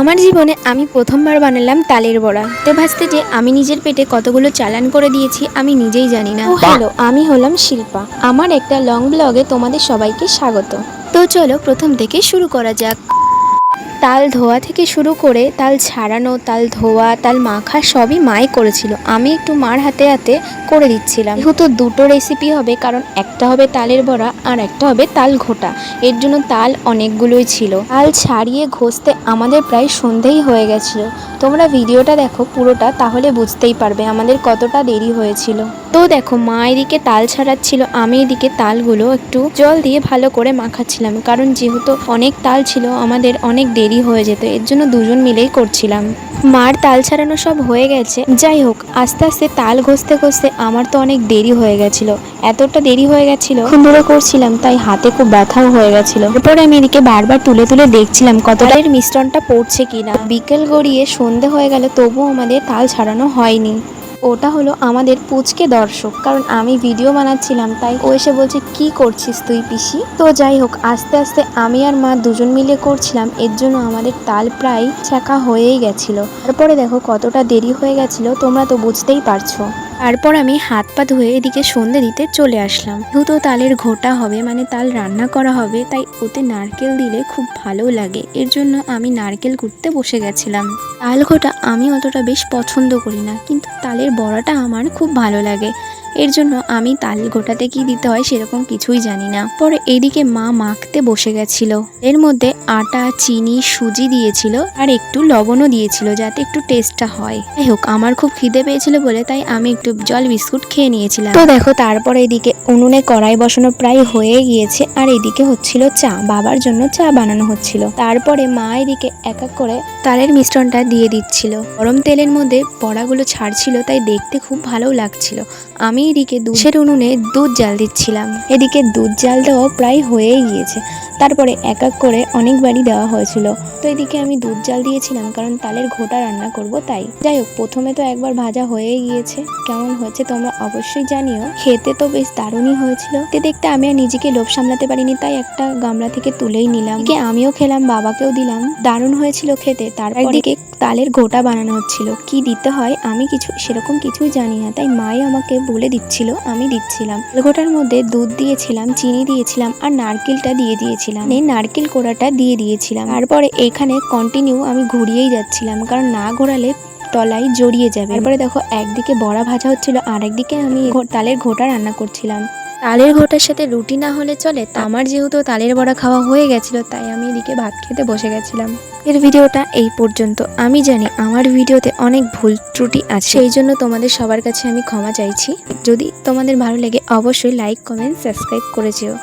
আমার জীবনে আমি প্রথমবার বানালাম তালের বড়া। তো ভাজতে যে আমি নিজের পেটে কতগুলো চালান করে দিয়েছি আমি নিজেই জানি না। হ্যালো, আমি হলাম শিল্পা। আমার একটা লং ব্লগে তোমাদের সবাইকে স্বাগত। তো চলো প্রথম থেকে শুরু করা যাক। তাল ধোয়া থেকে শুরু করে তাল ছাড়ানো, তাল ধোয়া, তাল মাখা সবই মাই করেছিল। আমি একটু মার হাতে হাতে করে দিচ্ছিলাম। যেহেতু দুটো রেসিপি হবে, কারণ একটা হবে তালের বড়া আর একটা হবে তাল ঘোটা। এর জন্য তাল অনেকগুলোই ছিল। তাল ছাড়িয়ে ঘষতে আমাদের প্রায় সন্ধেই হয়ে গেছিলো। তোমরা ভিডিওটা দেখো পুরোটা, তাহলে বুঝতেই পারবে আমাদের কতটা দেরি হয়েছিল। তো দেখো, মা এদিকে তাল ছাড়াচ্ছিল, আমি এদিকে তালগুলো একটু জল দিয়ে ভালো করে মাখাচ্ছিলাম, কারণ যেহেতু অনেক তাল ছিল আমাদের অনেক দেরি হয়ে যেত, এর জন্য দুজন মিলেই করছিলাম। মার তাল ছাড়ানো সব হয়ে গেছে। যাই হোক, আস্তে আস্তে তাল ঘষতে ঘষতে আমার তো অনেক দেরি হয়ে গেছিল। এতটা দেরি হয়ে গেছিল, ধরে করছিলাম তাই হাতে খুব ব্যথাও হয়ে গেছিল। এরপরে আমি এদিকে বারবার তুলে তুলে দেখছিলাম কতটা এর মিশ্রণটা পড়ছে কিনা। বিকেল গড়িয়ে সন্ধে হয়ে গেল, তবুও আমাদের তাল ছাড়ানো হয়নি। ওটা হলো আমাদের পুচকে দর্শক, কারণ আমি ভিডিও বানাচ্ছিলাম তাই ও এসে বলছে কি করছিস তুই পিসি। তো যাই হোক, আস্তে আস্তে আমি আর মা দুজন মিলে করছিলাম, এর জন্য আমাদের তাল প্রায় ছাঁকা হয়েই গেছিল। তারপরে দেখো কতটা দেরি হয়ে গেছিল, তোমরা তো বুঝতেই পারছো। তারপর আমি হাত পা ধুয়ে এদিকে সন্ধে দিতে চলে আসলাম। যেহেতু তালের ঘোটা হবে, মানে তাল রান্না করা হবে, তাই ওতে নারকেল দিলে খুব ভালো লাগে, এর জন্য আমি নারকেল কুটতে বসে গেছিলাম। তাল ঘোটা আমি অতটা বেশ পছন্দ করি না, কিন্তু তালের বড়াটা আমার খুব ভালো লাগে, এর জন্য আমি তাল ঘোটাতে কি দিতে হয় সেরকম কিছুই জানি না। পরে এইদিকে মা মাখতে বসে গেছিল। এর মধ্যে আটা, চিনি, সুজি দিয়েছিল আর একটু লবণও দিয়েছিল যাতে একটু টেস্টটা হয়। যাই হোক, আমার খুব খিদে পেয়েছিল বলে তাই আমি একটু জল বিস্কুট খেয়ে নিয়েছিলাম। তো দেখো, তারপরে এদিকে উনুনে কড়াই বসানো প্রায় হয়ে গিয়েছে, আর এদিকে হচ্ছিল চা, বাবার জন্য চা বানানো হচ্ছিল। তারপরে মা এদিকে এক এক করে তালের মিশ্রণটা দিয়ে দিচ্ছিল। গরম তেলের মধ্যে বড়াগুলো ছাড়ছিল, তাই দেখতে খুব ভালো লাগছিল। আমি এদিকে দুধের উনুনে দুধ জাল দিচ্ছিলাম। এদিকে দুধ জাল দেওয়া প্রায় হয়েই গিয়েছে। তারপরে এক এক করে অনেকবারই দেওয়া হয়েছিল। তো এদিকে আমি দুধ জাল দিয়েছিলাম কারণ তালের ঘোটা রান্না করব তাই। যাই হোক, প্রথমে তো একবার ভাজা হয়েই গিয়েছে। কেমন হয়েছে তোমরা অবশ্যই জানিও। খেতে তো বেশ দারুণই হয়েছিল। দেখতে আমি আর নিজেকে লোভ সামলাতে পারিনি, তাই একটা গামলা থেকে তুলেই নিলাম। আমিও খেলাম, বাবাকেও দিলাম। দারুণ হয়েছিল খেতে। তার একদিকে তালের ঘোটা বানানো হচ্ছিল। কি দিতে হয় আমি সেরকম কিছুই জানি না, তাই মাই আমাকে বলে দিচ্ছিল, আমি দিচ্ছিলাম। ঘোটার মধ্যে দুধ দিয়েছিলাম, চিনি দিয়েছিলাম আর নারকেলটা দিয়ে দিয়েছিলাম। এই নারকেল কোড়াটা দিয়ে দিয়েছিলাম। তারপরে এখানে কন্টিনিউ আমি ঘুরিয়েই যাচ্ছিলাম, কারণ না ঘোরালে তলায় জড়িয়ে যাবে। তারপরে দেখো, একদিকে বড়া ভাজা হচ্ছিল আর একদিকে আমি তালের ঘোটা রান্না করছিলাম। তালের ঘোটার সাথে রুটি না হলে চলে, তা আমার যেহেতু তালের বড়া খাওয়া হয়ে গেছিল, তাই আমি এদিকে ভাত খেতে বসে গেছিলাম। এর ভিডিওটা এই পর্যন্ত। আমি জানি আমার ভিডিওতে অনেক ভুল ত্রুটি আছে, সেই জন্য তোমাদের সবার কাছে আমি ক্ষমা চাইছি। যদি তোমাদের ভালো লাগে অবশ্যই লাইক, কমেন্ট, সাবস্ক্রাইব করে যেও।